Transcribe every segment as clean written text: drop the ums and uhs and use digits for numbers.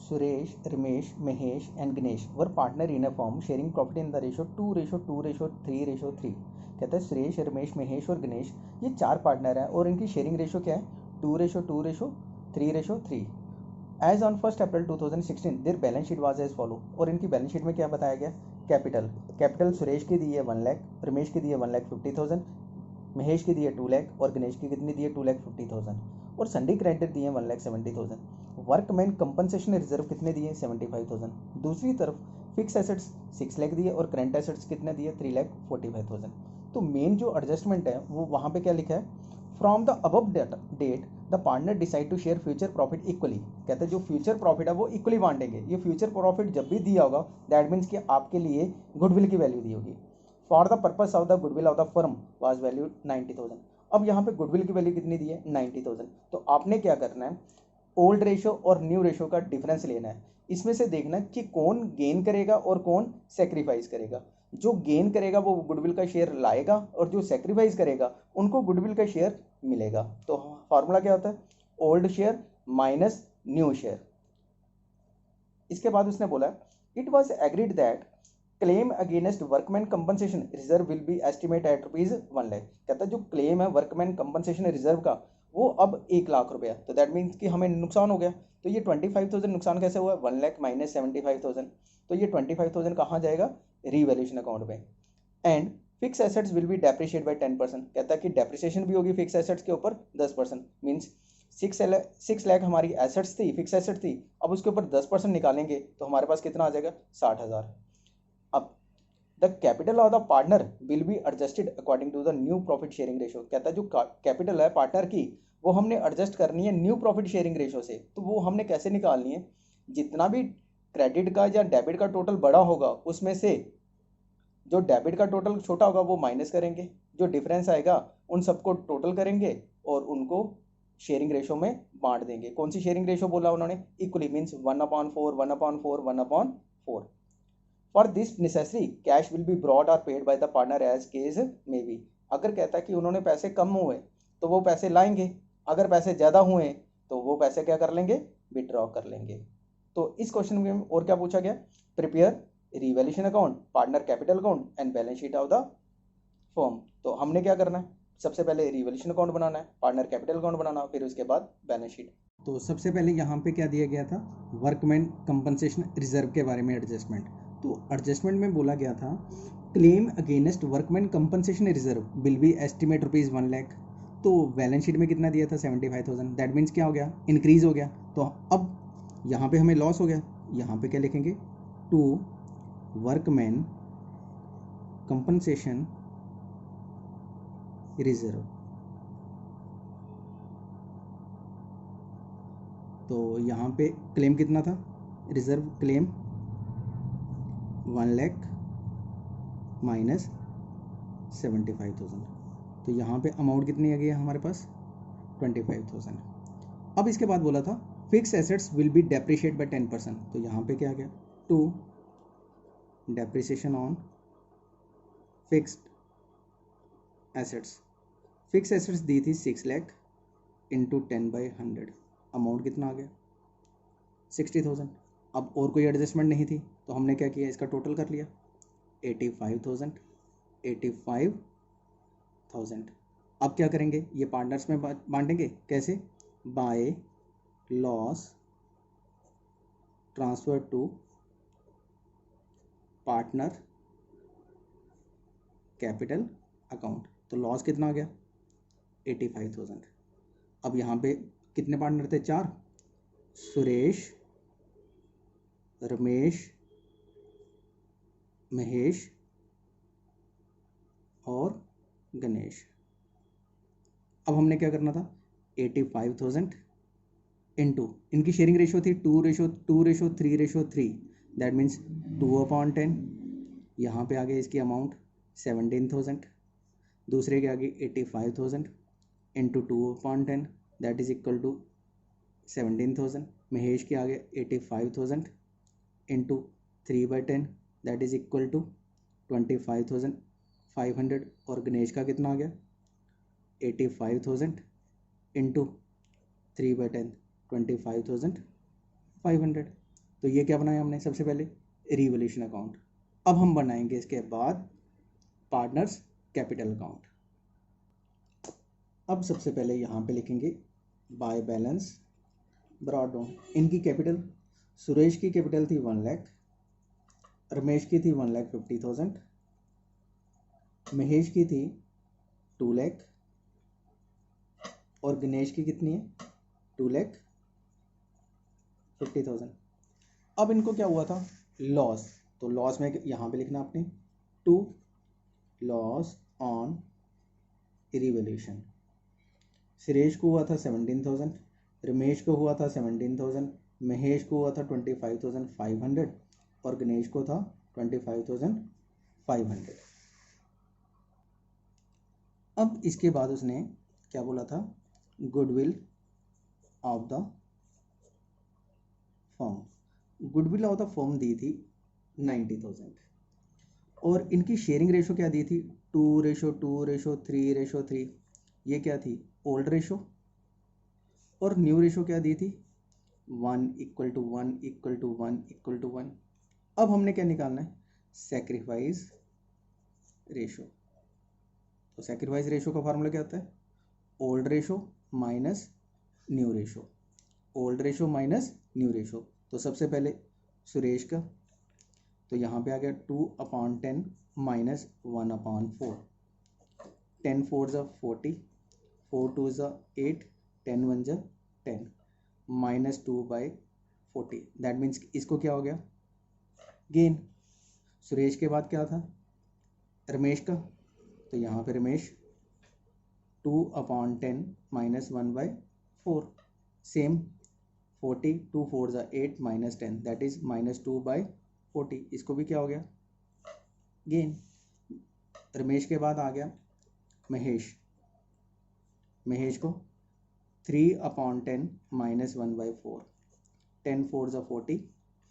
Suresh, Ramesh, Mahesh and Ganesh were partner in a firm sharing property in the ratio 2:2:3:3। कहता है सुरेश, रमेश, महेश और गणेश ये 4 partner हैं और इनकी शेयरिंग रेशो क्या है 2:2:3:3। As on 1 April 2016 their balance sheet was as follow. और इनकी बैलेंस शीट में क्या बताया गया, कैपिटल सुरेश की दी है 1 लाख, रमेश की दी है 1,50,000, महेश की दी है 2 लाख और गणेश की कितनी दी है 2,50,000 और संडे क्रेडिट दिए 1,70,000। वर्कमैन कंपनसेशन रिजर्व कितने दिए 75,000। दूसरी तरफ फिक्स एसेट्स 6 लाख दिए और करंट एसेट्स कितने दिए 3,45,000। तो मेन जो एडजस्टमेंट है वो वहाँ पे क्या लिखा है, from the above date the partner decide to share future profit equally. कहते हैं जो फ्यूचर प्रॉफिट है वो इक्वली बांटेंगे। ये फ्यूचर प्रॉफिट जब भी दिया होगा दैट मीन्स कि आपके लिए गुडविल की वैल्यू दी होगी। For the purpose of the goodwill of the firm was value 90,000। अब यहाँ पे गुडविल की वैल्यू कितनी दी है 90,000। तो आपने क्या करना है, ओल्ड रेशो और न्यू रेशो का डिफरेंस लेना है। इसमें से देखना कि कौन गेन करेगा और कौन सेक्रीफाइस करेगा। जो गेन करेगा वो गुडविल का शेयर लाएगा और जो सेक्रीफाइस करेगा उनको गुडविल का शेयर मिलेगा। तो फार्मूला क्या होता है, old share minus new share. इसके बाद उसने बोला it was agreed that claim against workman compensation reserve will be estimate at ₹1 lakh. कहता है जो क्लेम है वर्कमैन कंपनसेशन रिजर्व का वो अब 1 लाख रुपया। तो दैट मीन्स कि हमें नुकसान हो गया। तो ये 25,000 नुकसान कैसे हुआ, 1 लाख माइनस 75,000। तो ये 25,000 कहाँ जाएगा, रीवैल्यूएशन अकाउंट में। And fix assets will be depreciate by 10%। कहता है कि डेप्रिसिएशन भी होगी फिक्स एसेट्स के ऊपर 10%। मीन्स 6 लाख हमारी एसेट्स थी, फिक्स एसेट थी, अब उसके ऊपर 10% निकालेंगे तो हमारे पास कितना आ जाएगा 60,000। अब the capital of the partner will be adjusted according to the new profit sharing ratio. कहता है जो कैपिटल है पार्टनर की वो हमने एडजस्ट करनी है न्यू प्रॉफिट शेयरिंग रेशो से। तो वो हमने कैसे निकालनी है, जितना भी क्रेडिट का या डेबिट का टोटल बड़ा होगा उसमें से जो डेबिट का टोटल छोटा होगा वो माइनस करेंगे, जो डिफरेंस आएगा उन सबको टोटल करेंगे और उनको शेयरिंग रेशो में बांट देंगे। कौन सी शेयरिंग रेशो बोला उन्होंने, equally, means 1/4 1/4 1/4। For this necessary cash will be brought और paid by the partner as case may be. अगर कहता है कि उन्होंने पैसे कम हुए तो वो पैसे लाएंगे, अगर पैसे ज़्यादा हुए तो वो पैसे क्या कर लेंगे, विड्रॉ कर लेंगे। तो इस क्वेश्चन में और क्या पूछा गया, prepare revaluation account, partner capital account and balance sheet of the firm. तो हमने क्या करना है, सबसे पहले रिवैल्यूएशन अकाउंट बनाना है, पार्टनर कैपिटल अकाउंट बनाना, फिर उसके बाद बैलेंस शीट। तो सबसे पहले यहाँ पे क्या दिया गया था, वर्कमैन कंपनसेशन रिजर्व के बारे में एडजस्टमेंट। तो एडजस्टमेंट में बोला गया था claim against workman compensation reserve will be estimate ₹1 lakh. तो बैलेंस शीट में कितना दिया था 75,000। दैट मीन्स क्या हो गया, इंक्रीज हो गया। तो अब यहाँ पे हमें लॉस हो गया, यहाँ पे क्या लिखेंगे, टू वर्कमैन कंपनसेशन रिजर्व। तो यहाँ पे क्लेम कितना था, रिजर्व क्लेम 1 लाख माइनस 75,000। तो यहाँ पे अमाउंट कितनी आ गई है हमारे पास 25,000। अब इसके बाद बोला था fix assets will be depreciate by 10%। तो यहाँ पे क्या आ गया, to depreciation on fixed assets. Fix assets दी थी 6 लाख इंटू 10/100, अमाउंट कितना आ गया 60,000। अब और कोई एडजस्टमेंट नहीं थी तो हमने क्या किया, इसका टोटल कर लिया 85,000। अब क्या करेंगे, ये पार्टनर्स में बांटेंगे, कैसे, by loss transfer to partner capital account. तो लॉस कितना आ गया 85,000। अब यहाँ पे कितने पार्टनर थे, 4, सुरेश, रमेश, महेश और गणेश। अब हमने क्या करना था, 85,000 इंटू इनकी शेयरिंग रेशो थी 2:2:3:3। That means 2/10। यहाँ पे आ गया इसकी अमाउंट 17,000, दूसरे के आगे 85,000 into 2/10 that is equal to 17,000। Mahesh के आगे 85,000 into 3/10 that is equal to 25,500। और गणेश का कितना आ गया 85,000 इंटू 3/10 25,500। तो ये क्या बनाया हमने सबसे पहले, रिवोल्यूशन अकाउंट। अब हम बनाएंगे इसके बाद पार्टनर्स कैपिटल अकाउंट। अब सबसे पहले यहाँ पे लिखेंगे बाय बैलेंस ब्रॉट डाउन। इनकी कैपिटल, सुरेश की कैपिटल थी 1 लाख, रमेश की थी 1,50,000, महेश की थी 2 लाख और गणेश की कितनी है 2,50,000। अब इनको क्या हुआ था, लॉस। तो लॉस में यहाँ पे लिखना आपने to loss on revaluation. Suresh को हुआ था 17,000, रमेश को हुआ था 17,000, महेश को हुआ था 25,500 और गणेश को था 25,500। अब इसके बाद उसने क्या बोला था, goodwill of the firm. Goodwill of the firm दी थी 90,000 और इनकी शेयरिंग रेशो क्या दी थी 2:2:3:3। ये क्या थी ओल्ड रेशो। और न्यू रेशो क्या दी थी 1:1:1:1:1। अब हमने क्या निकालना है, सैक्रिफाइस रेशो। तो सैक्रिफाइस रेशो का फार्मूला क्या होता है, old ratio minus new ratio, old ratio minus new ratio. तो सबसे पहले सुरेश का, तो यहाँ पे आ गया 2/10 माइनस 1/4। 10 4 ज़ा 40, 4 2 ज़ा 8, 10 1 ज़ा 10 माइनस 2/40। दैट मीन्स इसको क्या हो गया गेन। सुरेश के बाद क्या था रमेश का, तो यहाँ पे रमेश 2/10 माइनस 1/4 सेम 40, 2 4 ज़ा 8 माइनस 10 दैट इज माइनस 2/40। इसको भी क्या हो गया गेन। रमेश के बाद आ गया महेश, महेश को 3/10 माइनस 1/4, 10 4 ज़ा 40,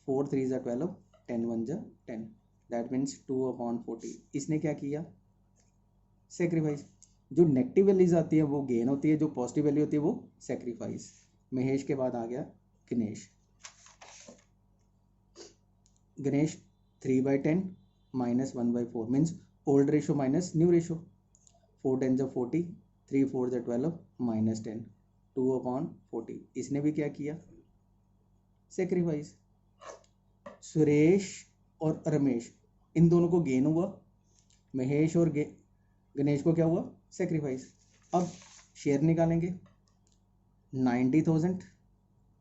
4 3 ज़ा 12, 10 1 ज़ा 10 दैट मीन्स 2/40। इसने क्या किया सेक्रीफाइस। जो नेगेटिव वैल्यूज आती है वो गेन होती है, जो पॉजिटिव वैल्यू होती है वो सेक्रीफाइस। महेश के बाद आ गया Ganesh, Ganesh 3/10 minus 1/4 means old ratio minus new ratio, 4 10 ज़ा 40, 3 4 ज़ा 12 माइनस 10 2/40। इसने भी क्या किया सेक्रीफाइस। सुरेश और रमेश इन दोनों को गेन हुआ, महेश और गणेश को क्या हुआ सेक्रीफाइस। अब शेयर निकालेंगे 90,000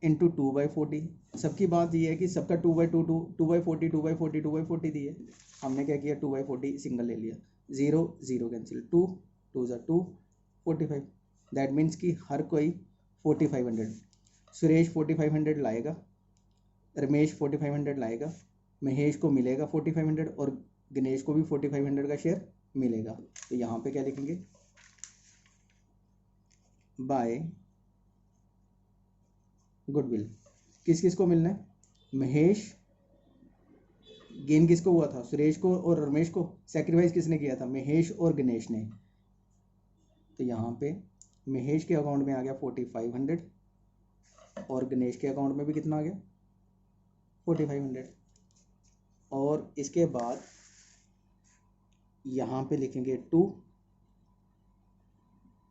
इंटू 2/40। सबकी बात ये है कि सबका 2/2 2/40 2/40 2/40 दी है। हमने क्या किया 2/40 सिंगल ले लिया, 0 0 कैंसिल, 2 2 ज़ा 2 45। दैट मीन्स कि हर कोई 4500, सुरेश 4500 लाएगा, रमेश 4500 लाएगा, महेश को मिलेगा 4500 और गणेश को भी 4500 का शेयर मिलेगा। तो यहाँ पे क्या लिखेंगे बाय गुडविल। किस किस को मिलना है, महेश गेन किसको हुआ था सुरेश को और रमेश को, सैक्रिफाइस किसने किया था महेश और गणेश ने। तो यहाँ पे महेश के अकाउंट में आ गया 4500 और गणेश के अकाउंट में भी कितना आ गया 4500। और इसके बाद यहाँ पे लिखेंगे 2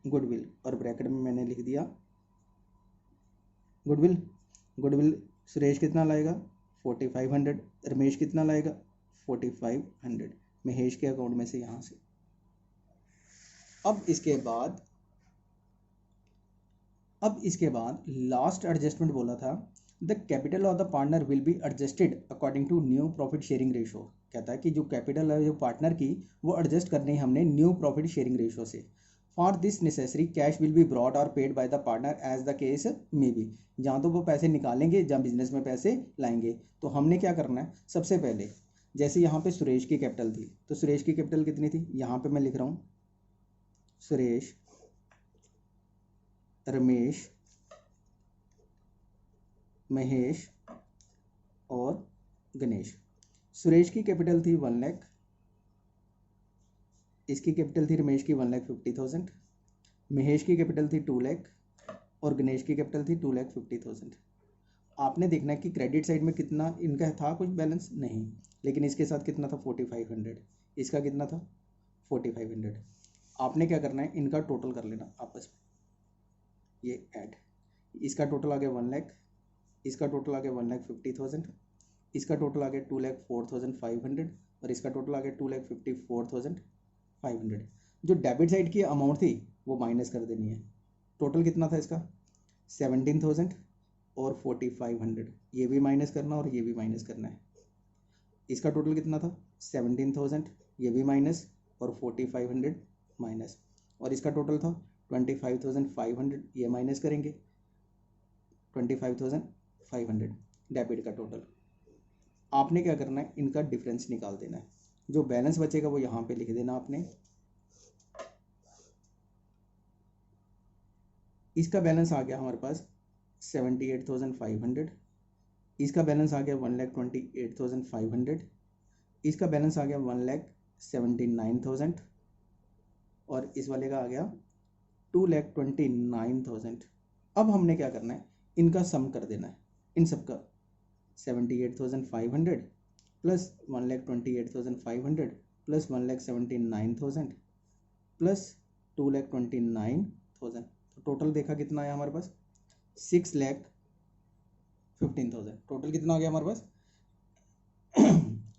गुडविल और ब्रैकेट में मैंने लिख दिया गुडविल। गुडविल सुरेश कितना लाएगा 4500, रमेश कितना लाएगा 4500 महेश के अकाउंट में से यहाँ से। अब इसके बाद लास्ट एडजस्टमेंट बोला था, the capital of the partner will be adjusted according to new profit sharing ratio. कहता है कि जो कैपिटल है जो पार्टनर की वो एडजस्ट करनी है हमने न्यू प्रॉफिट शेयरिंग रेशो से। For this necessary cash will be brought और paid by the partner as the case may be. जहाँ तो वो पैसे निकालेंगे जहाँ बिजनेस में पैसे लाएंगे। तो हमने क्या करना है, सबसे पहले जैसे यहाँ पे सुरेश की कैपिटल थी, तो सुरेश की कैपिटल कितनी थी, यहाँ पे मैं लिख रहा हूँ सुरेश, रमेश, महेश और गणेश। सुरेश की कैपिटल थी 1 लाख, इसकी कैपिटल थी रमेश की 1,50,000, महेश की कैपिटल थी 2 लाख और गणेश की कैपिटल थी 2,50,000। आपने देखना है कि क्रेडिट साइड में कितना इनका था, कुछ बैलेंस नहीं, लेकिन इसके साथ कितना था 4500, इसका कितना था 4500। आपने क्या करना है, इनका टोटल कर लेना आपस में, ये ऐड, इसका टोटल आ गया 1 लाख, इसका टोटल आ गया 1,50,000, इसका टोटल आ गया 2,04,500 और इसका टोटल आ गया 2,54,500। जो डेबिट साइड की अमाउंट थी वो माइनस कर देनी है। टोटल कितना था इसका 17,000 और 4,500, ये भी माइनस करना और ये भी माइनस करना है। इसका टोटल कितना था 17,000, ये भी माइनस और 4,500 माइनस, और इसका टोटल था 25,500, ये माइनस करेंगे 25,500 डेबिट का टोटल। आपने क्या करना है, इनका डिफरेंस निकाल देना है, जो बैलेंस बचेगा वो यहाँ पे लिख देना आपने। इसका बैलेंस आ गया हमारे पास 78,500, इसका बैलेंस आ गया 1,28,500, इसका बैलेंस आ गया 1,79,000 और इस वाले का आ गया 2,29,000। अब हमने क्या करना है, इनका सम कर देना है, इन सबका 78,500 प्लस 1,28,500 प्लस 1,79,000 प्लस 2,29,000, तो टोटल देखा कितना आया हमारे पास 6,15,000। टोटल कितना आ गया हमारे पास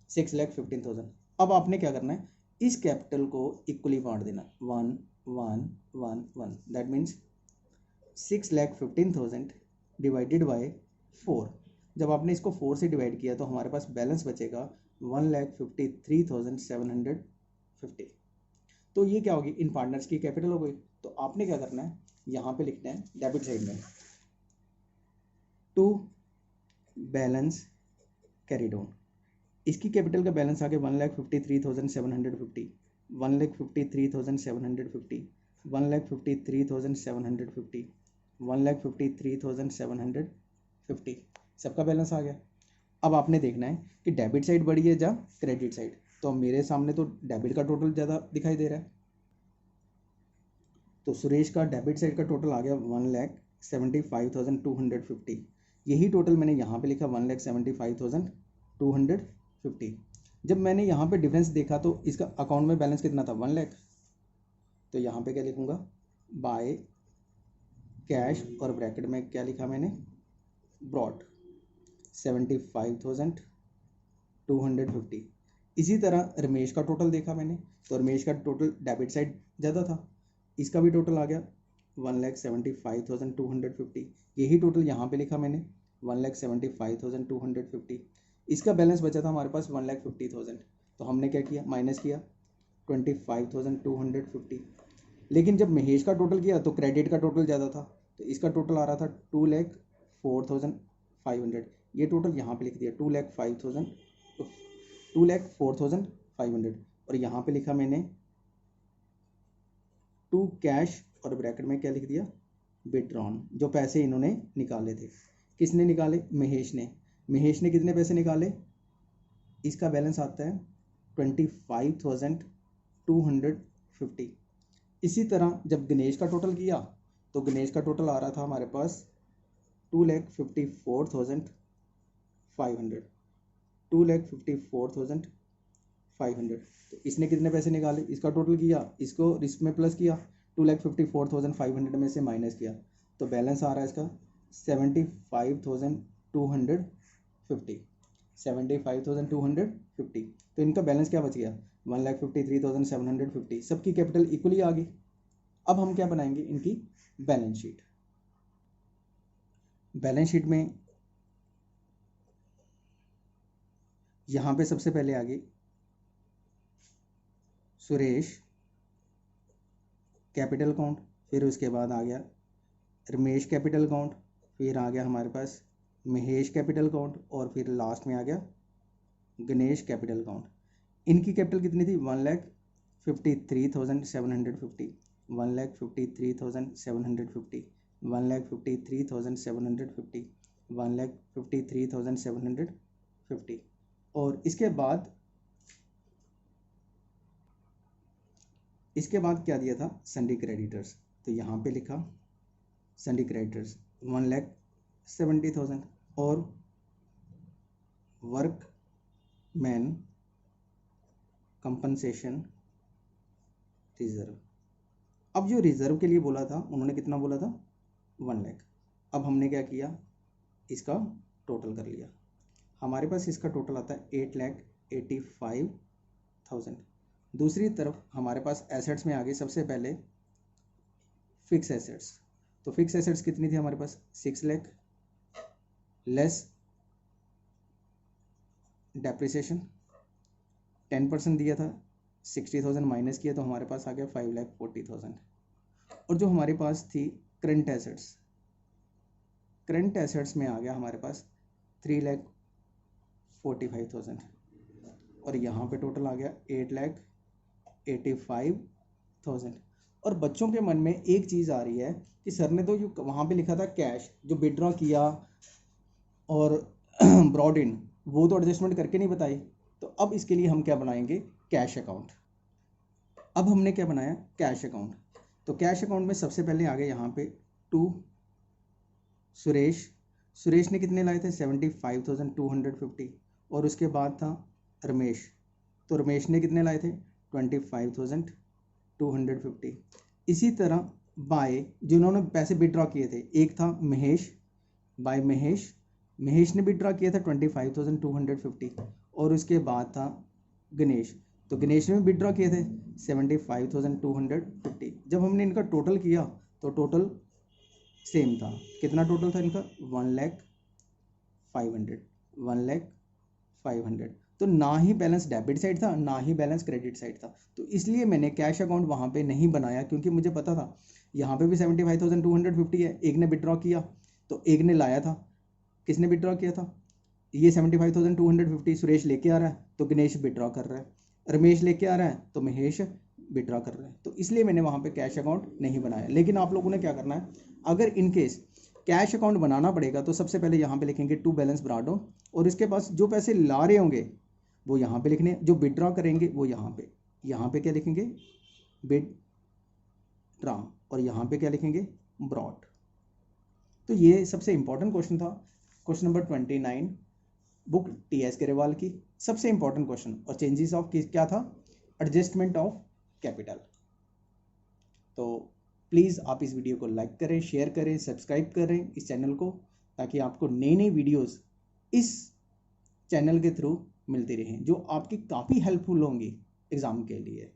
6,15,000। अब आपने क्या करना है, इस कैपिटल को इक्वली बांट देना, 1 1 1 1, दैट मीन्स 6,15,000 डिवाइडेड बाय 4। जब आपने इसको 4 से डिवाइड किया तो हमारे पास बैलेंस बचेगा 1,53,750। तो ये क्या होगी, इन पार्टनर्स की कैपिटल हो गई। तो आपने क्या करना है, यहाँ पे लिखना है डेबिट साइड में टू बैलेंस कैरिड ऑन। इसकी कैपिटल का बैलेंस आ गया 1,53,750, 1,53,750, 1,53,750, 1,53,750, सबका बैलेंस आ गया। अब आपने देखना है कि डेबिट साइड बड़ी है या क्रेडिट साइड। तो मेरे सामने तो डेबिट का टोटल ज़्यादा दिखाई दे रहा है, तो सुरेश का डेबिट साइड का टोटल आ गया 1,75,250। यही टोटल मैंने यहाँ पे लिखा 1,75,250। जब मैंने यहाँ पे डिफरेंस देखा तो इसका अकाउंट में बैलेंस कितना था 1 लाख, तो यहाँ पे क्या लिखूँगा बाय कैश और ब्रैकेट में क्या लिखा मैंने ब्रॉट 75,250। इसी तरह रमेश का टोटल देखा मैंने, तो रमेश का टोटल डेबिट साइड ज़्यादा था, इसका भी टोटल आ गया 1,75,250। यही टोटल यहाँ पे लिखा मैंने 1,75,250। इसका बैलेंस बचा था हमारे पास 1,50,000, तो हमने क्या किया माइनस किया 25,250। लेकिन जब महेश का टोटल किया तो क्रेडिट का टोटल ज़्यादा था, तो इसका टोटल आ रहा था 2,04,500। ये टोटल यहाँ पे लिख दिया 2,04,500 और यहाँ पे लिखा मैंने टू कैश और ब्रैकेट में क्या लिख दिया विड्रॉन। जो पैसे इन्होंने निकाले थे, किसने निकाले महेश ने। महेश ने कितने पैसे निकाले, इसका बैलेंस आता है 25,250। इसी तरह जब गणेश का टोटल किया तो गणेश का टोटल आ रहा था हमारे पास 2,54,500, 2,54,500। तो इसने कितने पैसे निकाले, इसका टोटल किया, इसको इसमें में प्लस किया, 2,54,500 में से माइनस किया, तो बैलेंस आ रहा है इसका 75,250, 75,250। तो इनका बैलेंस क्या बच गया 1,53,750। सबकी कैपिटल इक्वली आ गई। अब हम क्या बनाएंगे, इनकी बैलेंस शीट। बैलेंस शीट में यहाँ पे सबसे पहले आ गई सुरेश कैपिटल अकाउंट, फिर उसके बाद आ गया रमेश कैपिटल अकाउंट, फिर आ गया हमारे पास महेश कैपिटल अकाउंट और फिर लास्ट में आ गया गणेश कैपिटल अकाउंट। इनकी कैपिटल कितनी थी 1,53,750, 1,53,750, 1,53,750, 1,53,750। और इसके बाद क्या दिया था सन्डी क्रेडिटर्स, तो यहाँ पे लिखा सन्डी क्रेडिटर्स 1,70,000। और वर्कमैन कंपनसेशन रिजर्व। अब जो रिजर्व के लिए बोला था उन्होंने कितना बोला था, 1 लाख। अब हमने क्या किया, इसका टोटल कर लिया। हमारे पास इसका टोटल आता है 8,85,000। दूसरी तरफ हमारे पास एसेट्स में आ गए सबसे पहले फिक्स एसेट्स। तो फिक्स एसेट्स कितनी थी हमारे पास, 6 लाख लेस डेप्रिसिएशन 10% दिया था, 60,000 माइनस किया तो हमारे पास आ गया 5,40,000। और जो हमारे पास थी करंट एसेट्स, करंट एसेट्स में आ गया हमारे पास 3,45,000 और यहाँ पे टोटल आ गया 8,85,000। और बच्चों के मन में एक चीज़ आ रही है कि सर ने तो जो वहाँ पे लिखा था कैश, जो विड्रॉ किया और ब्रॉड इन, वो तो एडजस्टमेंट करके नहीं बताई। तो अब इसके लिए हम क्या बनाएंगे, कैश अकाउंट। अब हमने क्या बनाया, कैश अकाउंट। तो कैश अकाउंट में सबसे पहले आ गए यहाँ पे टू सुरेश ने कितने लाए थे, 75,250। और उसके बाद था रमेश, तो रमेश ने कितने लाए थे, 25,250। इसी तरह बाय जिन्होंने पैसे विड्रॉ किए थे, एक था महेश, बाय महेश ने विड्रॉ किया था 25,250। और उसके बाद था गणेश, तो गणेश ने भी विड्रॉ किए थे 75,250। जब हमने इनका टोटल किया तो टोटल सेम था। कितना टोटल था इनका, 1,05,000। तो ना ही बैलेंस डेबिट साइड था, ना ही बैलेंस क्रेडिट साइड था। तो इसलिए मैंने कैश अकाउंट वहाँ पे नहीं बनाया, क्योंकि मुझे पता था यहाँ पे भी 75,250 है। एक ने विड्रॉ किया तो एक ने लाया था, किसने विड्रॉ किया था, ये 75,250 सुरेश लेके आ रहा है तो गणेश विड्रॉ कर रहा है, रमेश लेके आ रहा है तो महेश विड्रॉ कर रहा है। तो इसलिए मैंने वहाँ पे कैश अकाउंट नहीं बनाया। लेकिन आप लोगों ने क्या करना है, अगर इन केस कैश अकाउंट बनाना पड़ेगा तो सबसे पहले यहाँ पे लिखेंगे टू बैलेंस ब्राडो, और इसके पास जो पैसे ला रहे होंगे वो यहाँ पे लिखने, जो विड्रॉ करेंगे वो यहाँ पे क्या लिखेंगे, विड्रॉ, और यहाँ पे क्या लिखेंगे, ब्रॉड। तो ये सबसे इंपॉर्टेंट क्वेश्चन था, question number 29 book T S. Grewal की, सबसे इंपॉर्टेंट क्वेश्चन। और चेंजेस ऑफ क्या था, एडजस्टमेंट ऑफ कैपिटल। तो प्लीज़ आप इस वीडियो को लाइक करें, शेयर करें, सब्सक्राइब करें इस चैनल को, ताकि आपको नई नई वीडियोस इस चैनल के थ्रू मिलती रहें, जो आपकी काफ़ी हेल्पफुल होंगी एग्ज़ाम के लिए।